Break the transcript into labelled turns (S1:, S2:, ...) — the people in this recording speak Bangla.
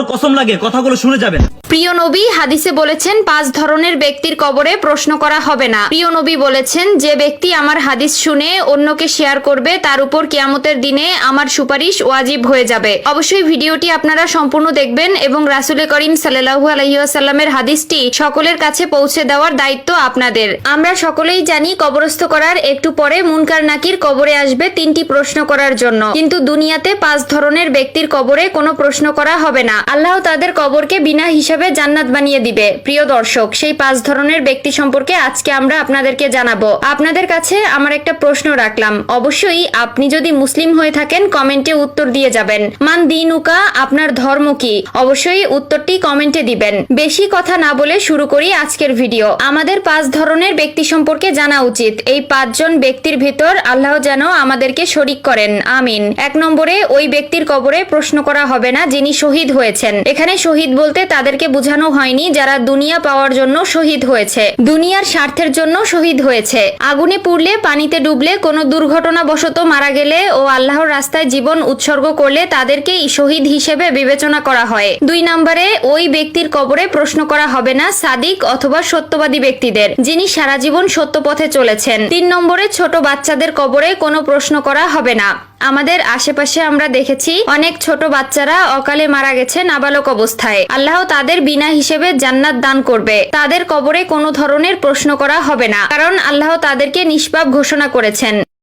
S1: আমার কসম লাগে কথাগুলো শুনে যাবেন।
S2: প্রিয় নবী হাদিসে বলেছেন 5 ধরনের ব্যক্তির কবরে প্রশ্ন করা হবে না। প্রিয় নবী বলেছেন, যে ব্যক্তি আমার হাদিস শুনে অন্যকে শেয়ার করবে তার উপর কিয়ামতের দিনে আমার সুপারিশ ওয়াজিব হয়ে যাবে। অবশ্যই ভিডিওটি আপনারা সম্পূর্ণ দেখবেন এবং রাসূল করিম সাল্লাল্লাহু আলাইহি ওয়াসাল্লামের হাদিসটি সকলের কাছে পৌঁছে দেওয়ার দায়িত্ব আপনাদের। আমরা সকলেই জানি কবরস্থ করার একটু পরে মুনকার নাকির কবরে আসবে 3টি প্রশ্ন করার জন্য, কিন্তু দুনিয়াতে 5 ধরনের ব্যক্তির কবরে কোনো প্রশ্ন করা হবে না। আল্লাহ তাদের কবরকে বিনা হিসাবে জান্নাত বানিয়ে দিবে। প্রিয় দর্শক, সেই 5 ধরনের ব্যক্তি সম্পর্কে আজকে আমরা আপনাদেরকে জানাবো। আপনাদের কাছে আমার একটা প্রশ্ন রাখলাম, অবশ্যই আপনি যদি মুসলিম হয়ে থাকেন কমেন্টে উত্তর দিয়ে যাবেন। মান দিনুকা, আপনার ধর্ম কি? অবশ্যই উত্তরটি কমেন্টে দিবেন। বেশি কথা না বলে শুরু করি আজকের ভিডিও। আমাদের 5 ধরনের ব্যক্তি সম্পর্কে জানা উচিত। এই 5 জন ব্যক্তির ভিতর আল্লাহ যেন আমাদেরকে শরীক করেন, আমিন। 1 নম্বরে, ওই ব্যক্তির কবরে প্রশ্ন করা হবে না যিনি শহীদ হয়েছেন। এখানে শহীদ বলতে তাদেরকে বোঝানো হয়নি যারা দুনিয়া পাওয়ার জন্য শহীদ হয়েছে, দুনিয়ার স্বার্থের জন্য শহীদ হয়েছে। আগুনে পুড়লে, পানিতে ডুবলে, কোনো দুর্ঘটনাবশত মারা গেলে ও আল্লাহর রাস্তায় জীবন উৎসর্গ করলে তাদেরকে শহীদ হিসেবে বিবেচনা করা হয়। 2 নম্বরে, ওই ব্যক্তির কবরে প্রশ্ন করা হবে না সাদিক অথবা সত্যবাদী ব্যক্তিদের, যিনি সারা জীবন সত্য পথে চলেছেন। 3 নম্বরে, ছোট বাচ্চাদের কবরে কোনো প্রশ্ন করা হবে না। আমাদের আশেপাশে আমরা দেখেছি অনেক ছোট বাচ্চারা অকালে মারা গেছে নাবালক অবস্থায়। আল্লাহ তাদের বিনা হিসেবে জান্নাত দান করবে। তাদের কবরে কোনো ধরনের প্রশ্ন করা হবে না, কারণ আল্লাহ তাদেরকে নিষ্পাপ ঘোষণা করেছেন।